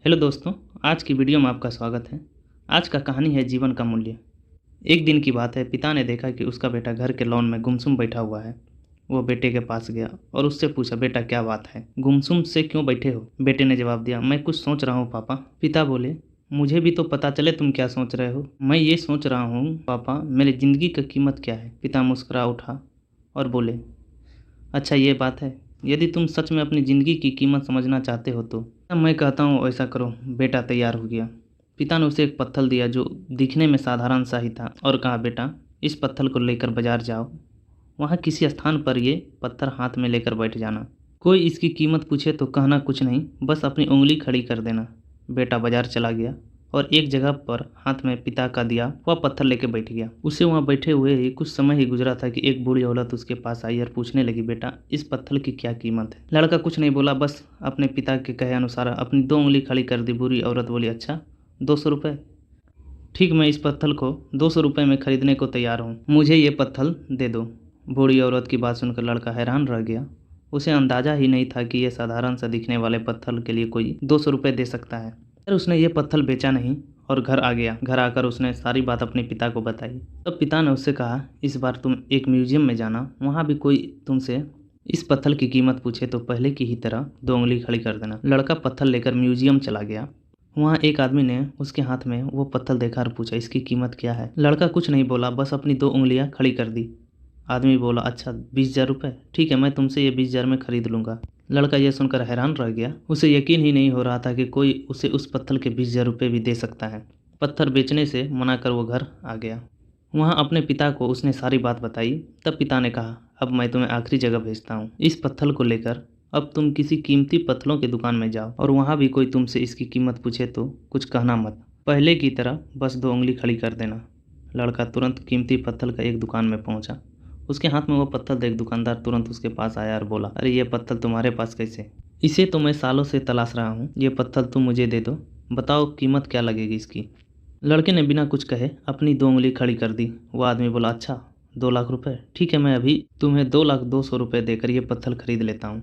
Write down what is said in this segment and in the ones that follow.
Hello दोस्तों, आज की वीडियो में आपका स्वागत है। आज का कहानी है जीवन का मूल्य। एक दिन की बात है, पिता ने देखा कि उसका बेटा घर के लॉन में गुमसुम बैठा हुआ है। वो बेटे के पास गया और उससे पूछा, बेटा क्या बात है, गुमसुम से क्यों बैठे हो? बेटे ने जवाब दिया, मैं कुछ सोच रहा हूँ पापा। पिता बोले, मुझे भी तो पता चले तुम क्या सोच रहे हो। मैं ये सोच रहा हूँ पापा, मेरी ज़िंदगी की कीमत क्या है। पिता मुस्कुरा उठा और बोले, अच्छा ये बात है, यदि तुम सच में अपनी ज़िंदगी की कीमत समझना चाहते हो तो मैं कहता हूँ ऐसा करो। बेटा तैयार हो गया। पिता ने उसे एक पत्थर दिया जो दिखने में साधारण सा ही था और कहा, बेटा इस पत्थर को लेकर बाजार जाओ, वहाँ किसी स्थान पर ये पत्थर हाथ में लेकर बैठ जाना। कोई इसकी कीमत पूछे तो कहना कुछ नहीं, बस अपनी उंगली खड़ी कर देना। बेटा बाजार चला गया और एक जगह पर हाथ में पिता का दिया वह पत्थर लेके बैठ गया। उसे वहाँ बैठे हुए ही कुछ समय ही गुजरा था कि एक बूढ़ी औरत उसके पास आई और पूछने लगी, बेटा इस पत्थर की क्या कीमत है? लड़का कुछ नहीं बोला, बस अपने पिता के कहे अनुसार अपनी 2 उंगली खड़ी कर दी। बूढ़ी औरत बोली, अच्छा 200 रुपये? ठीक, मैं इस पत्थर को 200 रुपये में खरीदने को तैयार हूँ, मुझे ये पत्थर दे दो। बूढ़ी औरत की बात सुनकर लड़का हैरान रह गया। उसे अंदाजा ही नहीं था कि यह साधारण सा दिखने वाले पत्थर के लिए कोई 200 रुपये दे सकता है। फिर उसने ये पत्थर बेचा नहीं और घर आ गया। घर आकर उसने सारी बात अपने पिता को बताई। तब पिता ने उससे कहा, इस बार तुम एक म्यूजियम में जाना, वहाँ भी कोई तुमसे इस पत्थर की कीमत पूछे तो पहले की ही तरह 2 उंगली खड़ी कर देना। लड़का पत्थर लेकर म्यूजियम चला गया। वहाँ एक आदमी ने उसके हाथ में वो पत्थर देखा और पूछा, इसकी कीमत क्या है? लड़का कुछ नहीं बोला, बस अपनी 2 उंगलियां खड़ी कर दी। आदमी बोला, अच्छा 20,000 रुपये? ठीक है, मैं तुमसे ये 20,000 में खरीद लूँगा। लड़का यह सुनकर हैरान रह गया। उसे यकीन ही नहीं हो रहा था कि कोई उसे उस पत्थर के 20,000 रुपये भी दे सकता है। पत्थर बेचने से मना कर वो घर आ गया। वहाँ अपने पिता को उसने सारी बात बताई। तब पिता ने कहा, अब मैं तुम्हें आखिरी जगह भेजता हूँ। इस पत्थर को लेकर अब तुम किसी कीमती पत्थरों की दुकान में जाओ और वहाँ भी कोई तुमसे इसकी कीमत पूछे तो कुछ कहना मत, पहले की तरह बस 2 उंगली खड़ी कर देना। लड़का तुरंत कीमती पत्थर का एक दुकान में पहुँचा। उसके हाथ में वो पत्थर देख दुकानदार तुरंत उसके पास आया और बोला, अरे ये पत्थर तुम्हारे पास कैसे? इसे तो मैं सालों से तलाश रहा हूँ, ये पत्थर तुम मुझे दे दो, बताओ कीमत क्या लगेगी इसकी? लड़के ने बिना कुछ कहे अपनी 2 उंगली खड़ी कर दी। वो आदमी बोला, अच्छा 2 लाख रुपए? ठीक है, मैं अभी तुम्हें 2,02,00,000 देकर ये पत्थर खरीद लेता हूँ।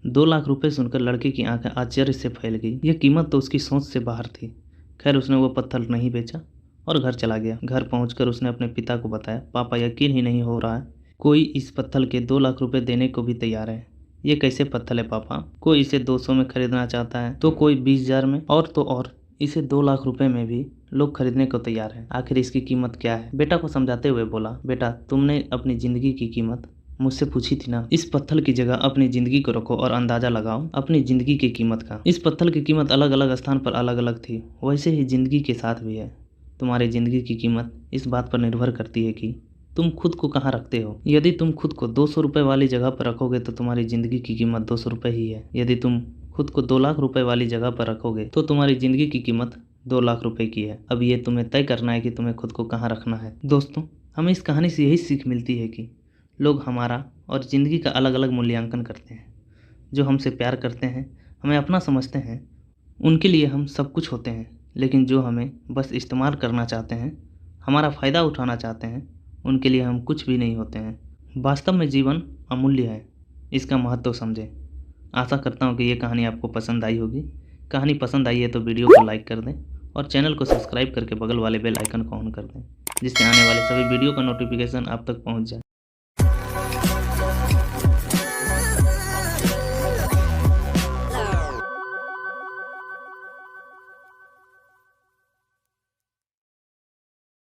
2 लाख रुपए सुनकर लड़के की आंखें आश्चर्य से फैल गई। यह कीमत तो उसकी सोच से बाहर थी। खैर उसने वो पत्थर नहीं बेचा और घर चला गया। घर पहुंचकर उसने अपने पिता को बताया, पापा यकीन ही नहीं हो रहा है, कोई इस पत्थर के 2 लाख रुपए देने को भी तैयार है। ये कैसे पत्थर है पापा? कोई इसे 200 में खरीदना चाहता है तो कोई 20,000 में, और तो और इसे 2 लाख रुपए में भी लोग खरीदने को तैयार है। आखिर इसकी कीमत क्या है? बेटा को समझाते हुए बोला, बेटा तुमने अपनी जिंदगी की कीमत मुझसे पूछी थी ना, इस पत्थर की जगह अपनी ज़िंदगी को रखो और अंदाज़ा लगाओ अपनी ज़िंदगी की कीमत का। इस पत्थर की कीमत अलग अलग स्थान पर अलग अलग थी, वैसे ही ज़िंदगी के साथ भी है। तुम्हारी ज़िंदगी की कीमत इस बात पर निर्भर करती है कि तुम खुद को कहाँ रखते हो। यदि तुम खुद को 200 रुपये वाली जगह पर रखोगे तो तुम्हारी ज़िंदगी की कीमत 200 रुपये ही है। यदि तुम खुद को 2 लाख रुपये वाली जगह पर रखोगे तो तुम्हारी ज़िंदगी की कीमत 2 लाख रुपये की है। अब ये तुम्हें तय करना है कि तुम्हें खुद को कहाँ रखना है। दोस्तों, हमें इस कहानी से यही सीख मिलती है कि लोग हमारा और ज़िंदगी का अलग अलग मूल्यांकन करते हैं। जो हमसे प्यार करते हैं, हमें अपना समझते हैं, उनके लिए हम सब कुछ होते हैं। लेकिन जो हमें बस इस्तेमाल करना चाहते हैं, हमारा फ़ायदा उठाना चाहते हैं, उनके लिए हम कुछ भी नहीं होते हैं। वास्तव में जीवन अमूल्य है, इसका महत्व समझें। आशा करता हूँ कि ये कहानी आपको पसंद आई होगी। कहानी पसंद आई है तो वीडियो को लाइक कर दें और चैनल को सब्सक्राइब करके बगल वाले बेल आइकन को ऑन कर दें, जिससे आने वाले सभी वीडियो का नोटिफिकेशन आप तक पहुँच जाए।